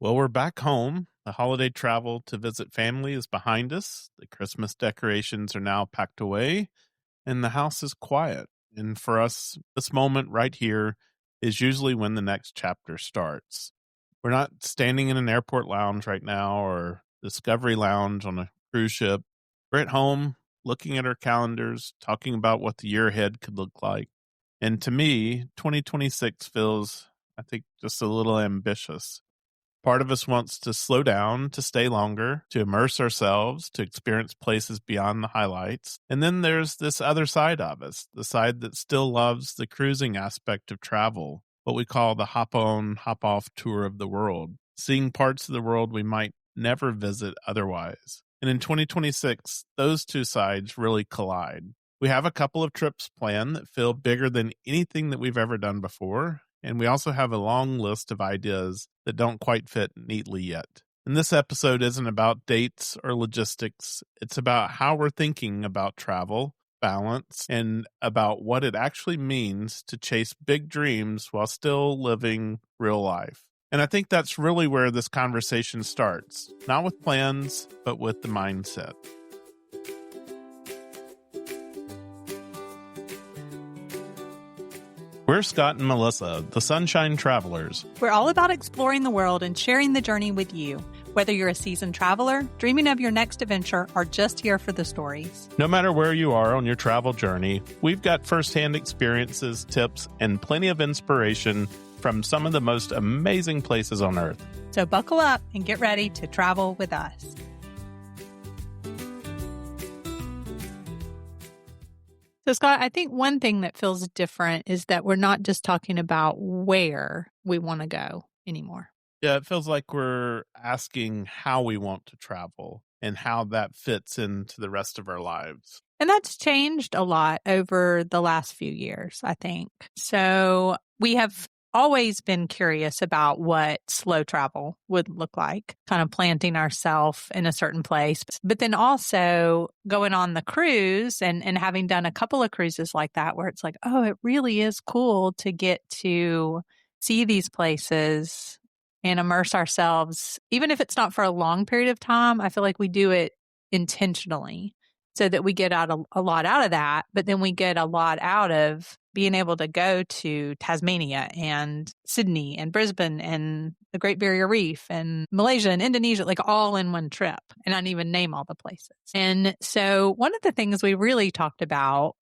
Well, we're back home. The holiday travel to visit family is behind us. The Christmas decorations are now packed away, and the house is quiet. And for us, this moment right here is usually when the next chapter starts. We're not standing in an airport lounge right now or Discovery Lounge on a cruise ship. We're at home looking at our calendars, talking about what the year ahead could look like. And to me, 2026 feels, I think, just a little ambitious. Part of us wants to slow down, to stay longer, to immerse ourselves, to experience places beyond the highlights. And then there's this other side of us, the side that still loves the cruising aspect of travel, what we call the hop on, hop off tour of the world, seeing parts of the world we might never visit otherwise. And in 2026, those two sides really collide. We have a couple of trips planned that feel bigger than anything that we've ever done before. And we also have a long list of ideas that don't quite fit neatly yet. And this episode isn't about dates or logistics. It's about how we're thinking about travel, balance, and about what it actually means to chase big dreams while still living real life. And I think that's really where this conversation starts, not with plans, but with the mindset. We're Scott and Melissa, the Sunshine Travelers. We're all about exploring the world and sharing the journey with you. Whether you're a seasoned traveler, dreaming of your next adventure, or just here for the stories. No matter where you are on your travel journey, we've got firsthand experiences, tips, and plenty of inspiration from some of the most amazing places on Earth. So buckle up and get ready to travel with us. So, Scott, I think one thing that feels different is that we're not just talking about where we want to go anymore. Yeah, it feels like we're asking how we want to travel and how that fits into the rest of our lives. And that's changed a lot over the last few years, I think. So we have always been curious about what slow travel would look like, kind of planting ourselves in a certain place, but then also going on the cruise and having done a couple of cruises like that, where it's like, oh, it really is cool to get to see these places and immerse ourselves. Even if it's not for a long period of time, I feel like we do it intentionally so that we get a lot out of that, but then we get a lot out of being able to go to Tasmania and Sydney and Brisbane and the Great Barrier Reef and Malaysia and Indonesia, like all in one trip. And I didn't even name all the places. And so one of the things we really talked about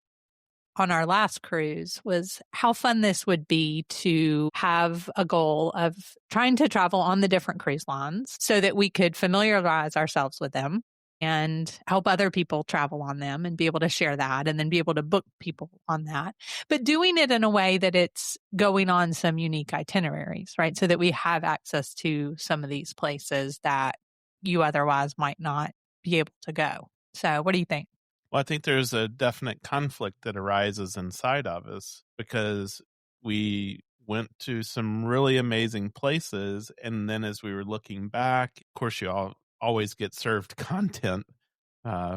on our last cruise was how fun this would be to have a goal of trying to travel on the different cruise lines so that we could familiarize ourselves with them and help other people travel on them and be able to share that and then be able to book people on that. But doing it in a way that it's going on some unique itineraries, right? So that we have access to some of these places that you otherwise might not be able to go. So what do you think? Well, I think there's a definite conflict that arises inside of us because we went to some really amazing places. And then as we were looking back, of course, you all always get served content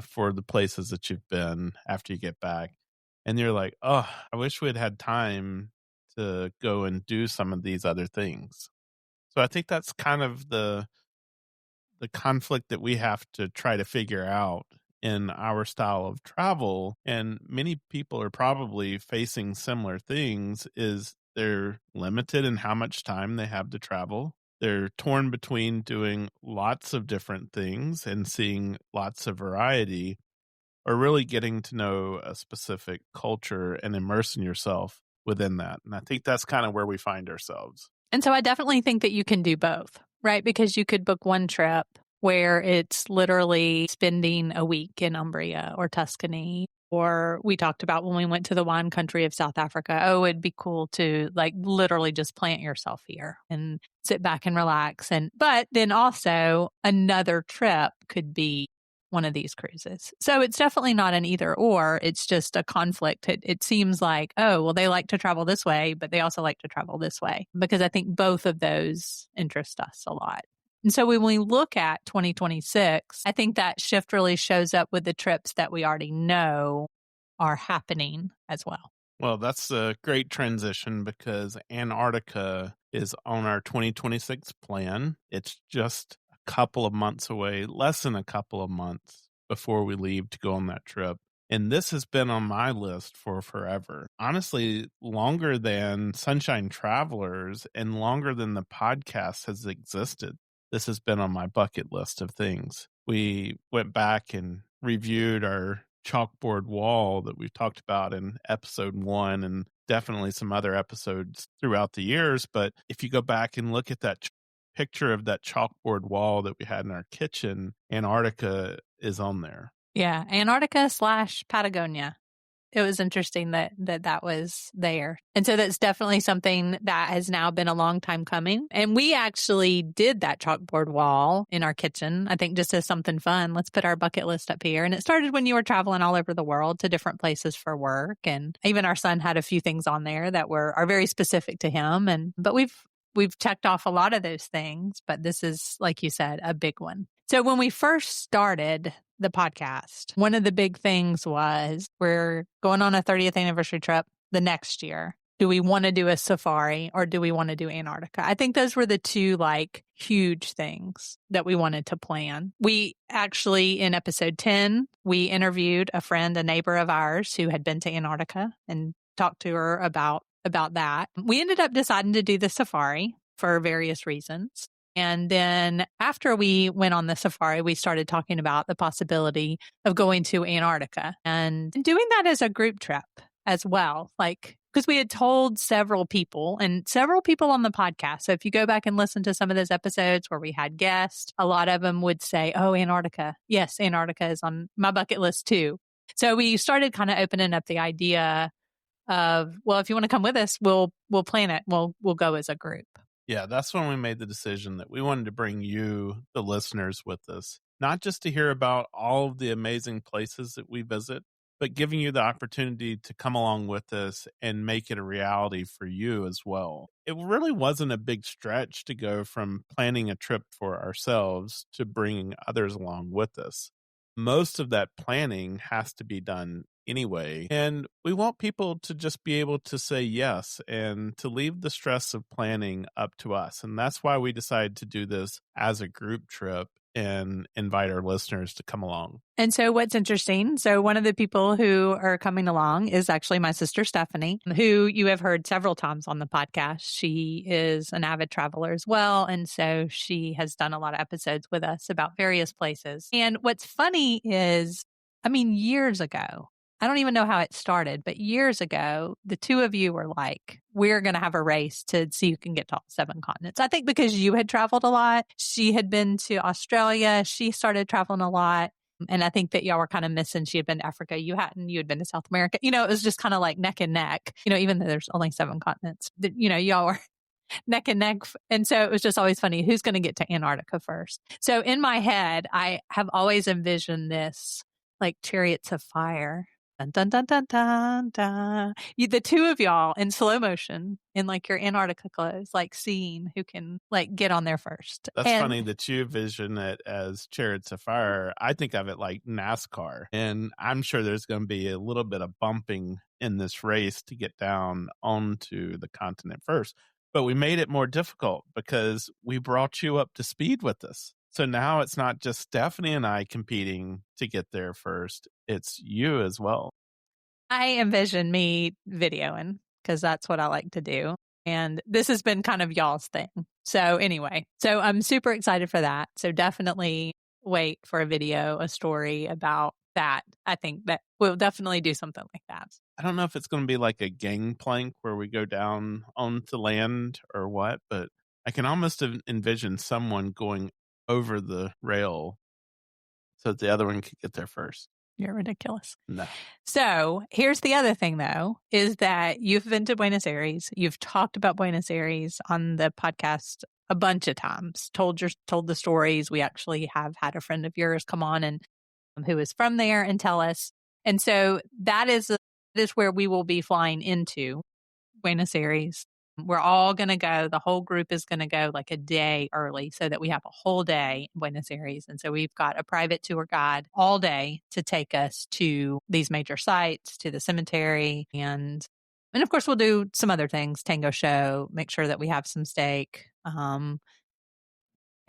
for the places that you've been after you get back. And you're like, oh, I wish we'd had time to go and do some of these other things. So I think that's kind of the conflict that we have to try to figure out in our style of travel. And many people are probably facing similar things, is they're limited in how much time they have to travel. They're torn between doing lots of different things and seeing lots of variety, or really getting to know a specific culture and immersing yourself within that. And I think that's kind of where we find ourselves. And so I definitely think that you can do both, right? Because you could book one trip where it's literally spending a week in Umbria or Tuscany. Or we talked about when we went to the wine country of South Africa, oh, it'd be cool to like literally just plant yourself here and sit back and relax. But then also another trip could be one of these cruises. So it's definitely not an either or. It's just a conflict. It seems like, oh, well, they like to travel this way, but they also like to travel this way, because I think both of those interest us a lot. And so when we look at 2026, I think that shift really shows up with the trips that we already know are happening as well. Well, that's a great transition because Antarctica is on our 2026 plan. It's just a couple of months away, less than a couple of months before we leave to go on that trip. And this has been on my list for forever. Honestly, longer than Sunshine Travelers and longer than the podcast has existed. This has been on my bucket list of things. We went back and reviewed our chalkboard wall that we've talked about in episode 1 and definitely some other episodes throughout the years. But if you go back and look at that picture of that chalkboard wall that we had in our kitchen, Antarctica is on there. Yeah, Antarctica/Patagonia. It was interesting that was there. And so that's definitely something that has now been a long time coming. And we actually did that chalkboard wall in our kitchen, I think just as something fun. Let's put our bucket list up here. And it started when you were traveling all over the world to different places for work. And even our son had a few things on there that are very specific to him. But we've checked off a lot of those things, but this is, like you said, a big one. So when we first started the podcast, one of the big things was we're going on a 30th anniversary trip the next year. Do we want to do a safari or do we want to do Antarctica? I think those were the two huge things that we wanted to plan. We actually, in episode 10, we interviewed a friend, a neighbor of ours who had been to Antarctica and talked to her about that. We ended up deciding to do the safari for various reasons. And then after we went on the safari, we started talking about the possibility of going to Antarctica and doing that as a group trip as well. Because we had told several people on the podcast. So if you go back and listen to some of those episodes where we had guests, a lot of them would say, oh, Antarctica. Yes, Antarctica is on my bucket list too. So we started kind of opening up the idea of, well, if you want to come with us, we'll plan it. We'll go as a group. Yeah, that's when we made the decision that we wanted to bring you, the listeners, with us, not just to hear about all of the amazing places that we visit, but giving you the opportunity to come along with us and make it a reality for you as well. It really wasn't a big stretch to go from planning a trip for ourselves to bringing others along with us. Most of that planning has to be done anyway. And we want people to just be able to say yes and to leave the stress of planning up to us. And that's why we decided to do this as a group trip and invite our listeners to come along. And so what's interesting, so one of the people who are coming along is actually my sister, Stephanie, who you have heard several times on the podcast. She is an avid traveler as well. And so she has done a lot of episodes with us about various places. And what's funny is, years ago, I don't even know how it started, but years ago, the two of you were like, we're going to have a race to see who can get to all 7 continents. I think because you had traveled a lot. She had been to Australia. She started traveling a lot. And I think that y'all were kind of missing. She had been to Africa. You hadn't. You had been to South America. It was just kind of like neck and neck, even though there's only 7 continents, y'all were neck and neck. And so it was just always funny. Who's going to get to Antarctica first? So in my head, I have always envisioned this like chariots of fire. Dun, dun, dun, dun, dun, dun. The two of y'all in slow motion in your Antarctica clothes, seeing who can get on there first. That's funny that you envision it as chariots of fire. I think of it like NASCAR. And I'm sure there's going to be a little bit of bumping in this race to get down onto the continent first. But we made it more difficult because we brought you up to speed with us. So now it's not just Stephanie and I competing to get there first. It's you as well. I envision me videoing because that's what I like to do. And this has been kind of y'all's thing. So anyway, I'm super excited for that. So definitely wait for a video, a story about that. I think that we'll definitely do something like that. I don't know if it's going to be like a gangplank where we go down onto land or what, but I can almost envision someone going over the rail so that the other one could get there first. You're ridiculous. No. So here's the other thing, though, is that you've been to Buenos Aires. You've talked about Buenos Aires on the podcast a bunch of times, told the stories. We actually have had a friend of yours come on and who is from there and tell us. And so that is where we will be flying into Buenos Aires. We're all going to go. The whole group is going to go a day early so that we have a whole day in Buenos Aires. And so we've got a private tour guide all day to take us to these major sites, to the cemetery. And And of course, we'll do some other things, tango show, make sure that we have some steak.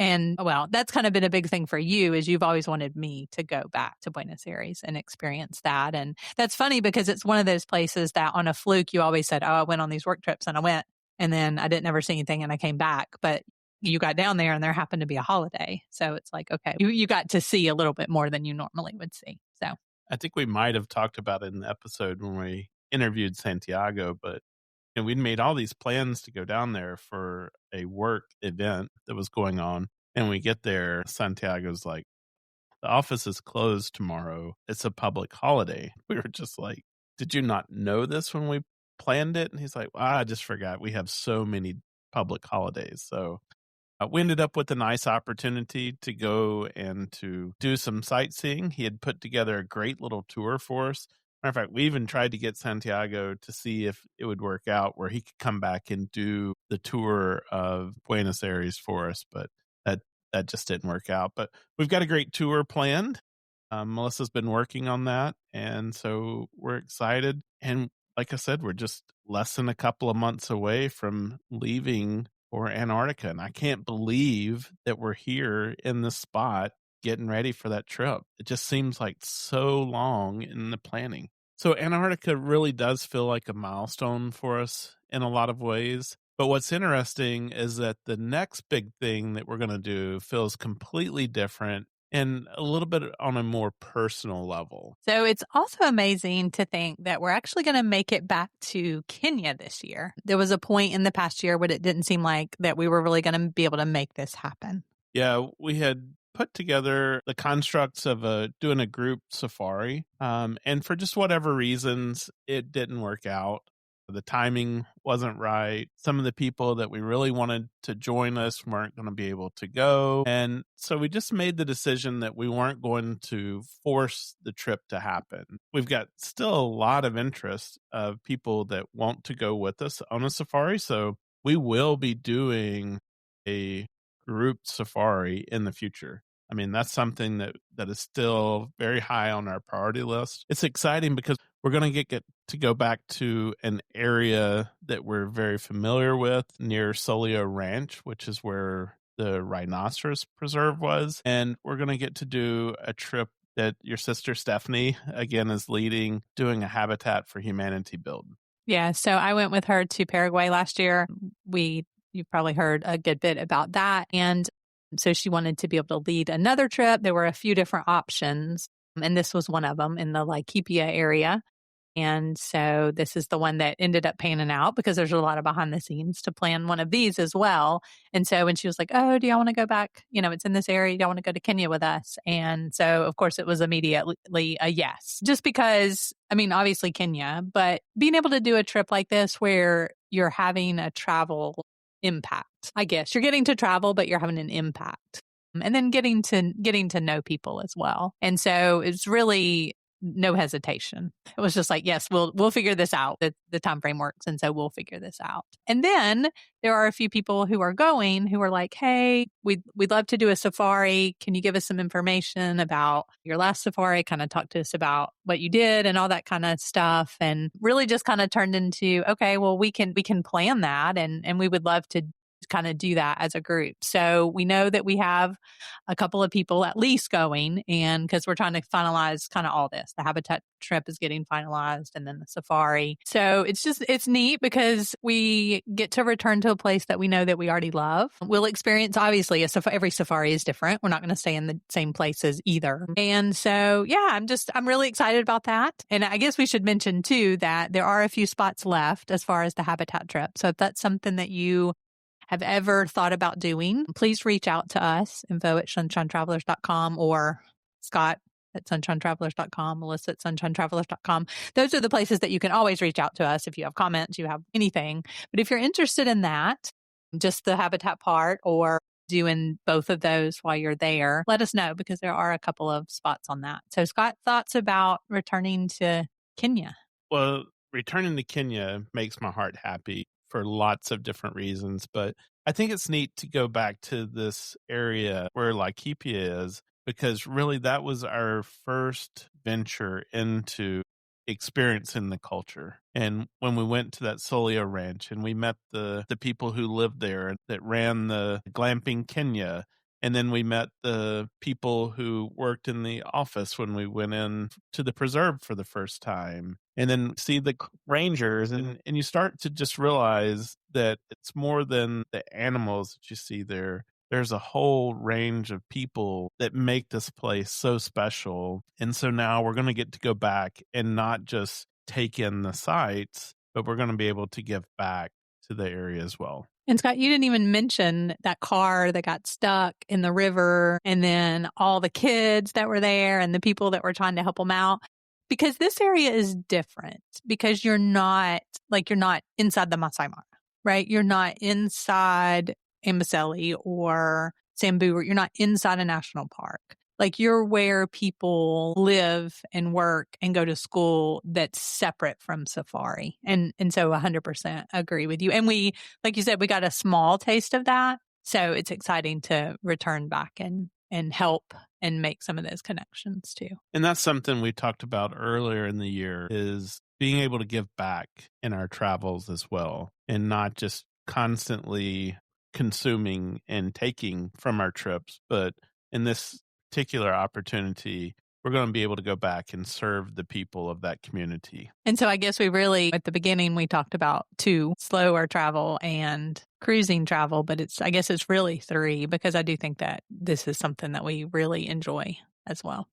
And well, that's kind of been a big thing for you is you've always wanted me to go back to Buenos Aires and experience that. And that's funny because it's one of those places that on a fluke, you always said, oh, I went on these work trips and I went and then I didn't ever see anything and I came back. But you got down there and there happened to be a holiday. So it's like, okay, you got to see a little bit more than you normally would see. So I think we might have talked about it in the episode when we interviewed Santiago, but we'd made all these plans to go down there for a work event that was going on. And we get there, Santiago's like, the office is closed tomorrow. It's a public holiday. We were just like, did you not know this when we planned it? And he's like, well, I just forgot. We have so many public holidays. So we ended up with a nice opportunity to go and to do some sightseeing. He had put together a great little tour for us. Matter of fact, we even tried to get Santiago to see if it would work out where he could come back and do the tour of Buenos Aires for us, but that that just didn't work out. But we've got a great tour planned. Melissa's been working on that, and so we're excited. And like I said, we're just less than a couple of months away from leaving for Antarctica, and I can't believe that we're here in this spot getting ready for that trip. It just seems like so long in the planning. So Antarctica really does feel like a milestone for us in a lot of ways. But what's interesting is that the next big thing that we're going to do feels completely different and a little bit on a more personal level. So it's also amazing to think that we're actually going to make it back to Kenya this year. There was a point in the past year when it didn't seem like that we were really going to be able to make this happen. Yeah, we had put together the constructs of doing a group safari, and for just whatever reasons, it didn't work out. The timing wasn't right. Some of the people that we really wanted to join us weren't going to be able to go. And so we just made the decision that we weren't going to force the trip to happen. We've got still a lot of interest of people that want to go with us on a safari. So we will be doing a group safari in the future. I mean, that's something that is still very high on our priority list. It's exciting because we're going to get to go back to an area that we're very familiar with near Solio Ranch, which is where the rhinoceros preserve was. And we're going to get to do a trip that your sister Stephanie, again, is leading, doing a Habitat for Humanity build. Yeah, so I went with her to Paraguay last year. You've probably heard a good bit about that. And so she wanted to be able to lead another trip. There were a few different options, and this was one of them in the Laikipia area. And so this is the one that ended up panning out because there's a lot of behind the scenes to plan one of these as well. And so when she was like, oh, do y'all want to go back? It's in this area. Do y'all want to go to Kenya with us? And so, of course, it was immediately a yes, just because, obviously Kenya, but being able to do a trip like this where you're having a travel impact, I guess you're getting to travel, but you're having an impact. And then getting to know people as well. And so it's really no hesitation. It was just like, yes, we'll figure this out. The time frame works. And so we'll figure this out. And then there are a few people who are going who are like, hey, we'd love to do a safari. Can you give us some information about your last safari? Kind of talk to us about what you did and all that kind of stuff. And really just kind of turned into, okay, well, we can plan that. And we would love to kind of do that as a group. So we know that we have a couple of people at least going, and because we're trying to finalize kind of all this. The Habitat trip is getting finalized and then the safari. So it's neat because we get to return to a place that we know that we already love. We'll experience, obviously, every safari is different. We're not going to stay in the same places either. And so, yeah, I'm really excited about that. And I guess we should mention too that there are a few spots left as far as the Habitat trip. So if that's something that you have ever thought about doing, please reach out to us, info@sunshinetravelers.com or Scott@sunshinetravelers.com, Melissa@sunshinetravelers.com. Those are the places that you can always reach out to us if you have comments, you have anything. But if you're interested in that, just the Habitat part or doing both of those while you're there, let us know because there are a couple of spots on that. So Scott, thoughts about returning to Kenya? Well, returning to Kenya makes my heart happy for lots of different reasons, but I think it's neat to go back to this area where Laikipia is because really that was our first venture into experiencing the culture. And when we went to that Solio Ranch and we met the people who lived there that ran the Glamping Kenya, and then we met the people who worked in the office when we went in to the preserve for the first time. And then see the rangers, and you start to just realize that it's more than the animals that you see there. There's a whole range of people that make this place so special. And so now we're going to get to go back and not just take in the sights, but we're going to be able to give back to the area as well. And Scott, you didn't even mention that car that got stuck in the river and then all the kids that were there and the people that were trying to help them out. Because this area is different because you're not inside the Masai Mara, right? You're not inside Amboseli or Samburu. You're not inside a national park. Like you're where people live and work and go to school that's separate from safari. And so 100% agree with you. And we, like you said, we got a small taste of that. So it's exciting to return back and help and make some of those connections too. And that's something we talked about earlier in the year is being able to give back in our travels as well and not just constantly consuming and taking from our trips, but in this particular opportunity, we're going to be able to go back and serve the people of that community. And so I guess we really, at the beginning, we talked about 2, slower travel and cruising travel, but I guess it's really 3 because I do think that this is something that we really enjoy as well.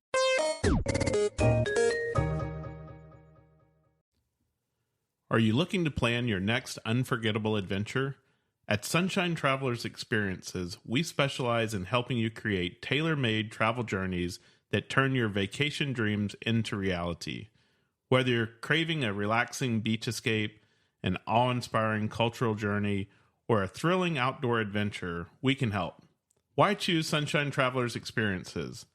Are you looking to plan your next unforgettable adventure? At Sunshine Travelers Experiences, we specialize in helping you create tailor-made travel journeys that turn your vacation dreams into reality. Whether you're craving a relaxing beach escape, an awe-inspiring cultural journey, or a thrilling outdoor adventure, we can help. Why choose Sunshine Travelers Experiences?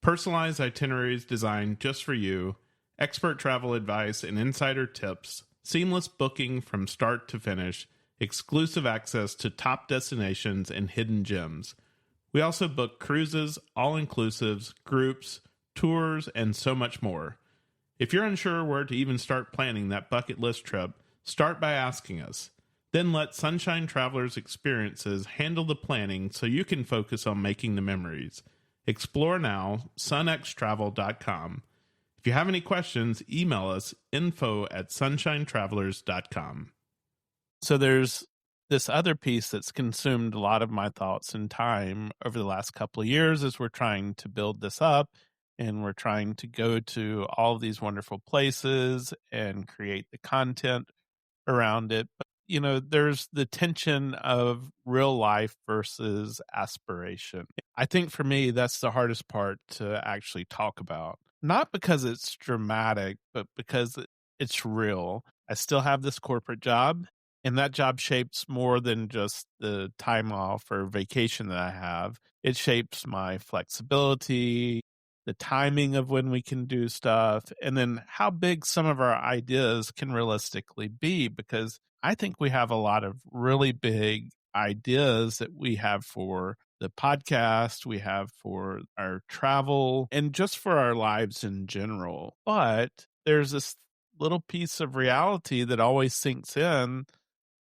Personalized itineraries designed just for you, expert travel advice and insider tips, seamless booking from start to finish, exclusive access to top destinations and hidden gems. We also book cruises, all-inclusives, groups, tours, and so much more. If you're unsure where to even start planning that bucket list trip, start by asking us. Then let Sunshine Travelers Experiences handle the planning so you can focus on making the memories. Explore now, sunxtravel.com. If you have any questions, email us info@sunshinetravelers.com. So there's this other piece that's consumed a lot of my thoughts and time over the last couple of years as we're trying to build this up and we're trying to go to all of these wonderful places and create the content around it. But, there's the tension of real life versus aspiration. I think for me, that's the hardest part to actually talk about. Not because it's dramatic, but because it's real. I still have this corporate job. And that job shapes more than just the time off or vacation that I have. It shapes my flexibility, the timing of when we can do stuff, and then how big some of our ideas can realistically be. Because I think we have a lot of really big ideas that we have for the podcast, we have for our travel, and just for our lives in general. But there's this little piece of reality that always sinks in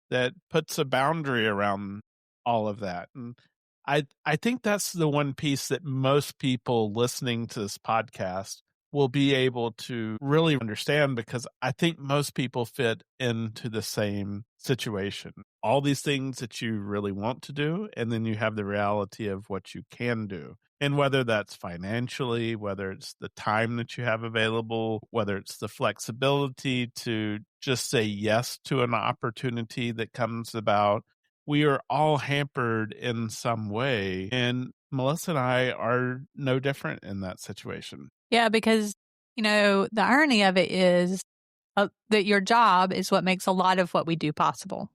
that puts a boundary around all of that. And I think that's the one piece that most people listening to this podcast will be able to really understand, because I think most people fit into the same situation. All these things that you really want to do, and then you have the reality of what you can do. And whether that's financially, whether it's the time that you have available, whether it's the flexibility to just say yes to an opportunity that comes about, we are all hampered in some way. And Melissa and I are no different in that situation. Yeah, because, the irony of it is that your job is what makes a lot of what we do possible.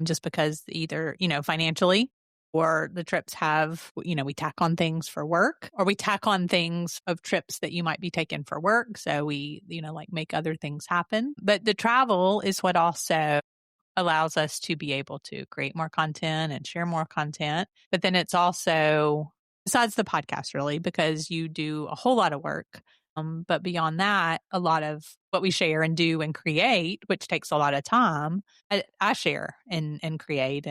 Just because either, financially, or the trips have, we tack on things for work, or we tack on things of trips that you might be taking for work. So we, make other things happen. But the travel is what also allows us to be able to create more content and share more content. But then it's also, besides the podcast, really, because you do a whole lot of work But beyond that, a lot of what we share and do and create, which takes a lot of time, I share and create.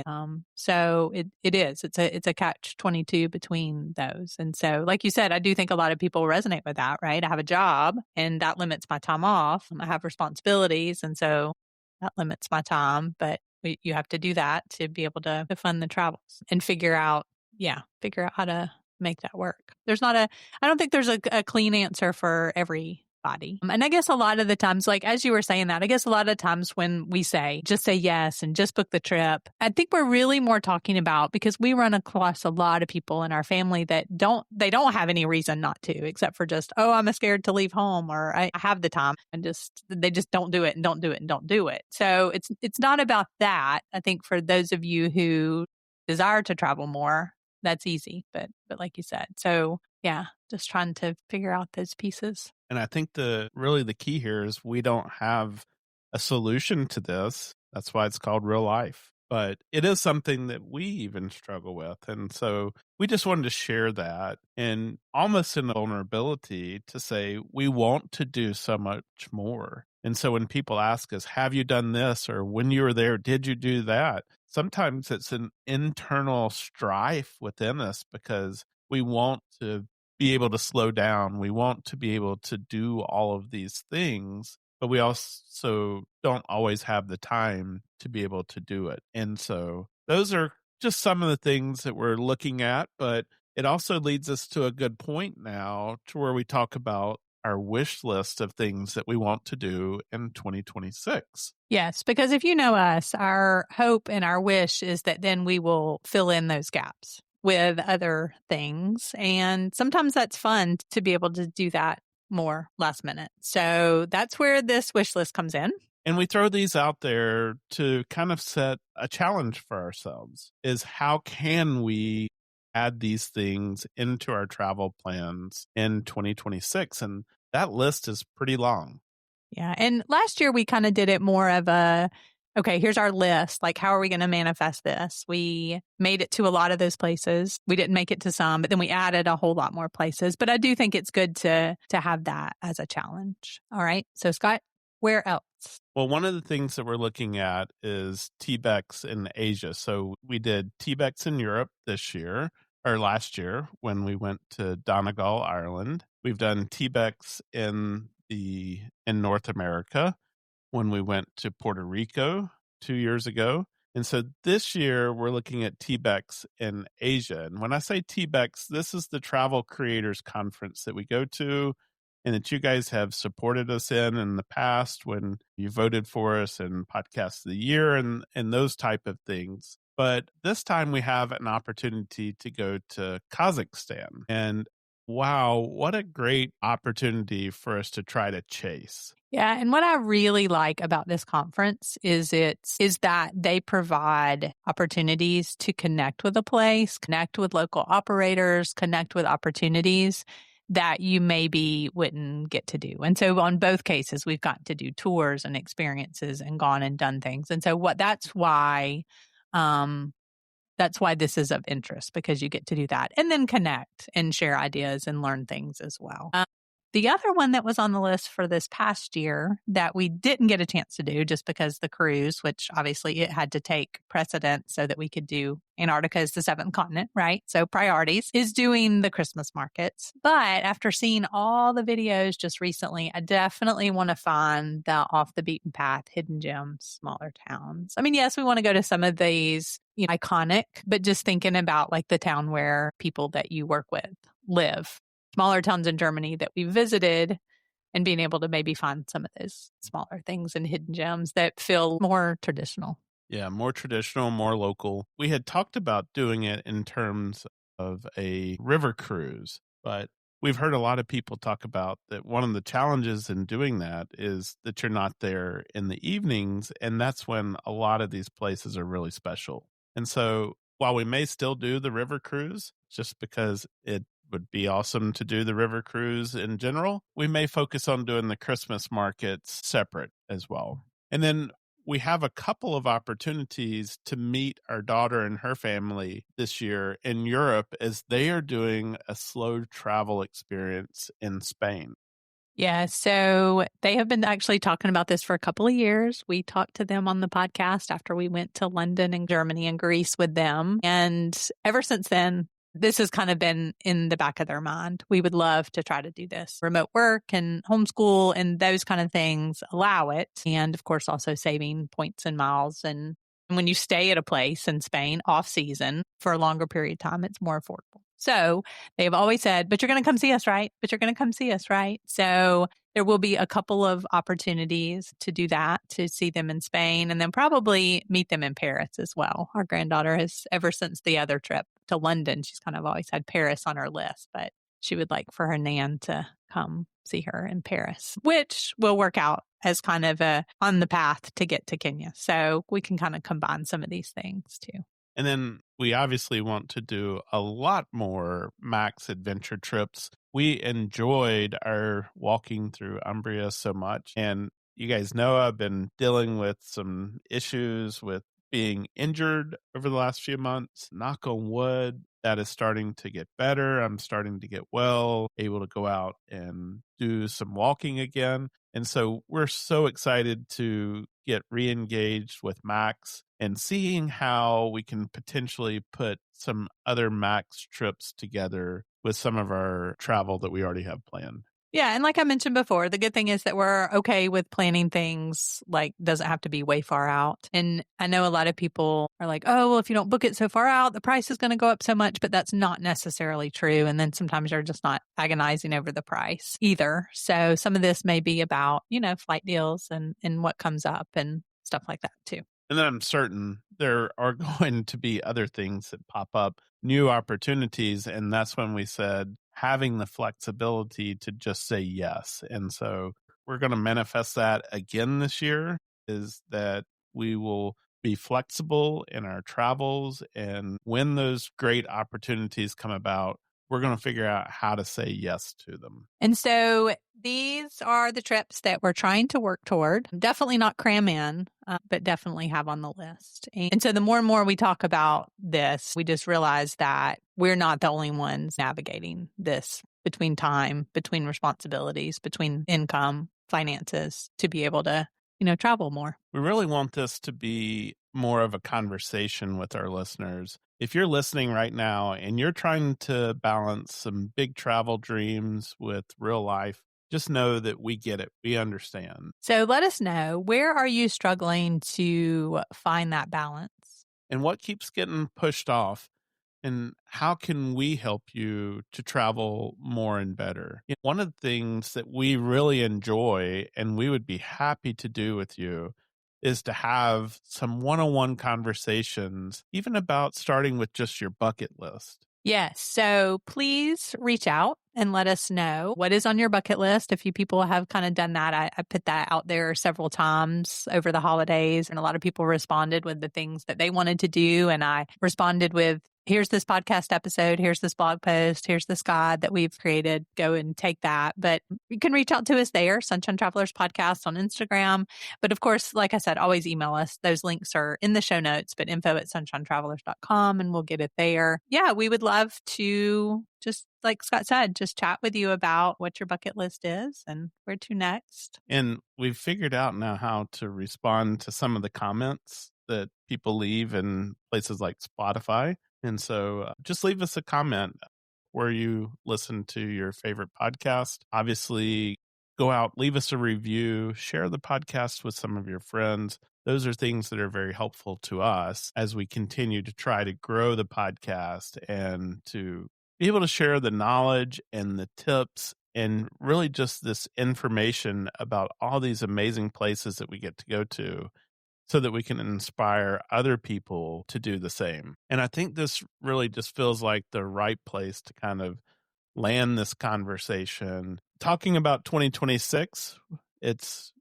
So it is. It's a catch 22 between those. And so, like you said, I do think a lot of people resonate with that, right? I have a job and that limits my time off. I have responsibilities, and so that limits my time. But you have to do that to be able to fund the travels and figure out how to make that work. I don't think there's a clean answer for everybody. And I guess a lot of the times, like as you were saying that, I guess a lot of times when we say, just say yes and just book the trip, I think we're really more talking about, because we run across a lot of people in our family that they don't have any reason not to, except for just, oh, I'm scared to leave home, or I have the time, and they just don't do it and don't do it and don't do it. So it's not about that. I think for those of you who desire to travel more, that's easy, but like you said. So, yeah, just trying to figure out those pieces. And I think the key here is we don't have a solution to this. That's why it's called real life. But it is something that we even struggle with. And so we just wanted to share that, and almost in vulnerability to say we want to do so much more. And so when people ask us, have you done this? Or when you were there, did you do that? Sometimes it's an internal strife within us because we want to be able to slow down. We want to be able to do all of these things, but we also don't always have the time to be able to do it. And so those are just some of the things that we're looking at, but it also leads us to a good point now to where we talk about our wish list of things that we want to do in 2026. Yes, because if you know us, our hope and our wish is that then we will fill in those gaps with other things. And sometimes that's fun to be able to do that more last minute. So that's where this wish list comes in. And we throw these out there to kind of set a challenge for ourselves, is how can we add these things into our travel plans in 2026? And that list is pretty long. Yeah. And last year we kind of did it more of okay, here's our list. Like, how are we going to manifest this? We made it to a lot of those places. We didn't make it to some, but then we added a whole lot more places. But I do think it's good to have that as a challenge. All right. So Scott, where else? Well, one of the things that we're looking at is TBEX in Asia. So we did TBEX in Europe this year, or last year when we went to Donegal, Ireland. We've done TBEX in North America when we went to Puerto Rico 2 years ago. And so this year we're looking at TBEX in Asia. And when I say TBEX, this is the Travel Creators Conference that we go to and that you guys have supported us in the past when you voted for us in Podcast of the Year and those type of things. But this time we have an opportunity to go to Kazakhstan. And wow, what a great opportunity for us to try to chase. Yeah, and what I really like about this conference is that they provide opportunities to connect with a place, connect with local operators, connect with opportunities that you maybe wouldn't get to do. And so on both cases, we've got to do tours and experiences and gone and done things. And so um that's why this is of interest, because you get to do that and then connect and share ideas and learn things as well. The other one that was on the list for this past year that we didn't get a chance to do just because the cruise, which obviously it had to take precedence so that we could do Antarctica as the seventh continent, right? So priorities is doing the Christmas markets. But after seeing all the videos just recently, I definitely want to find the off the beaten path, hidden gems, smaller towns. I mean, yes, we want to go to some of these iconic, but just thinking about like the town where people that you work with live, smaller towns in Germany that we visited, and being able to maybe find some of those smaller things and hidden gems that feel more traditional. Yeah, more traditional, more local. We had talked about doing it in terms of a river cruise, but we've heard a lot of people talk about that one of the challenges in doing that is that you're not there in the evenings, and that's when a lot of these places are really special. And so while we may still do the river cruise, just because it would be awesome to do the river cruise in general, we may focus on doing the Christmas markets separate as well. And then we have a couple of opportunities to meet our daughter and her family this year in Europe as they are doing a slow travel experience in Spain. Yeah, so they have been actually talking about this for a couple of years. We talked to them on the podcast after we went to London and Germany and Greece with them. And ever since then, this has kind of been in the back of their mind. We would love to try to do this. Remote work and homeschool and those kind of things allow it. And of course, also saving points and miles. And when you stay at a place in Spain off season for a longer period of time, it's more affordable. So they've always said, but you're going to come see us, right? But you're going to come see us, right? So there will be a couple of opportunities to do that, to see them in Spain and then probably meet them in Paris as well. Our granddaughter has, ever since the other trip to London, she's kind of always had Paris on her list, but she would like for her nan to come see her in Paris, which will work out as kind of a on the path to get to Kenya. So we can kind of combine some of these things too. And then we obviously want to do a lot more Max adventure trips. We enjoyed our walking through Umbria so much. And you guys know I've been dealing with some issues with being injured over the last few months. Knock on wood, that is starting to get better. I'm starting to get well, able to go out and do some walking again. And so we're so excited to get re-engaged with Max and seeing how we can potentially put some other Max trips together with some of our travel that we already have planned. Yeah, and like I mentioned before, the good thing is that we're okay with planning things like doesn't have to be way far out. And I know a lot of people are like, "Oh, well if you don't book it so far out, the price is going to go up so much," but that's not necessarily true. And then sometimes you're just not agonizing over the price either. So some of this may be about, flight deals and what comes up and stuff like that too. And then I'm certain there are going to be other things that pop up, new opportunities. And that's when we said having the flexibility to just say yes. And so we're going to manifest that again this year is that we will be flexible in our travels. And when those great opportunities come about, we're going to figure out how to say yes to them. And so these are the trips that we're trying to work toward. Definitely not cram in, but definitely have on the list. And so the more and more we talk about this, we just realize that we're not the only ones navigating this between time, between responsibilities, between income, finances to be able to, travel more. We really want this to be more of a conversation with our listeners. If you're listening right now and you're trying to balance some big travel dreams with real life, just know that we get it. We understand. So let us know, where are you struggling to find that balance? And what keeps getting pushed off? And how can we help you to travel more and better? One of the things that we really enjoy and we would be happy to do with you is to have some one-on-one conversations, even about starting with just your bucket list. Yes. So please reach out and let us know what is on your bucket list. A few people have kind of done that. I put that out there several times over the holidays, and a lot of people responded with the things that they wanted to do. And I responded with, here's this podcast episode, here's this blog post, here's this guide that we've created. Go and take that. But you can reach out to us there, Sunshine Travelers Podcast on Instagram. But of course, like I said, always email us. Those links are in the show notes, but info@sunshinetravelers.com and we'll get it there. Yeah, we would love to just, like Scott said, just chat with you about what your bucket list is and where to next. And we've figured out now how to respond to some of the comments that people leave in places like Spotify. And so just leave us a comment where you listen to your favorite podcast. Obviously, go out, leave us a review, share the podcast with some of your friends. Those are things that are very helpful to us as we continue to try to grow the podcast and to be able to share the knowledge and the tips and really just this information about all these amazing places that we get to go to so that we can inspire other people to do the same. And I think this really just feels like the right place to kind of land this conversation. Talking about 2026, it's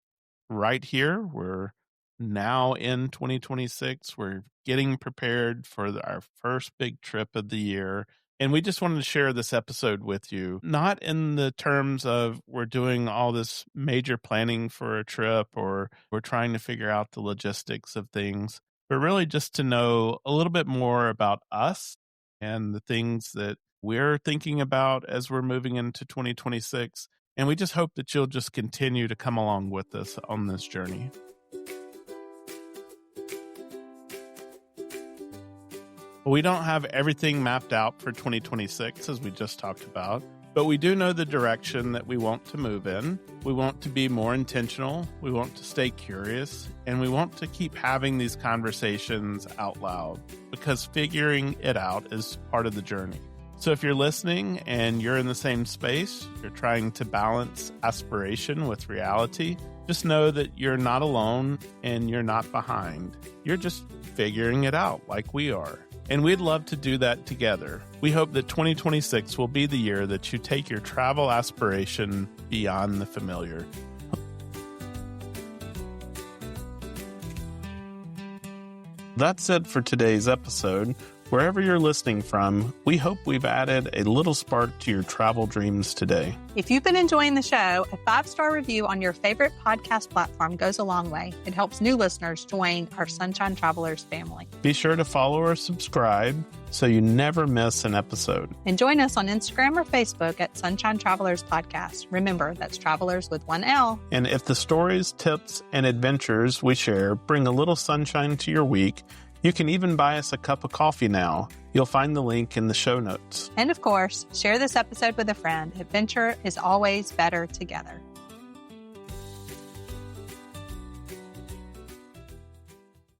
right here. We're now in 2026. We're getting prepared for our first big trip of the year. And we just wanted to share this episode with you, not in the terms of we're doing all this major planning for a trip or we're trying to figure out the logistics of things, but really just to know a little bit more about us and the things that we're thinking about as we're moving into 2026 And we just hope that you'll just continue to come along with us on this journey. We don't have everything mapped out for 2026, as we just talked about, but we do know the direction that we want to move in. We want to be more intentional, we want to stay curious, and we want to keep having these conversations out loud, because figuring it out is part of the journey. So if you're listening and you're in the same space, you're trying to balance aspiration with reality, just know that you're not alone and you're not behind. You're just figuring it out like we are. And we'd love to do that together. We hope that 2026 will be the year that you take your travel aspiration beyond the familiar. That's it for today's episode. Wherever you're listening from, we hope we've added a little spark to your travel dreams today. If you've been enjoying the show, a 5-star review on your favorite podcast platform goes a long way. It helps new listeners join our Sunshine Travelers family. Be sure to follow or subscribe so you never miss an episode. And join us on Instagram or Facebook at Sunshine Travelers Podcast. Remember, that's Travelers with 1 L. And if the stories, tips, and adventures we share bring a little sunshine to your week, you can even buy us a cup of coffee now. You'll find the link in the show notes. And of course, share this episode with a friend. Adventure is always better together.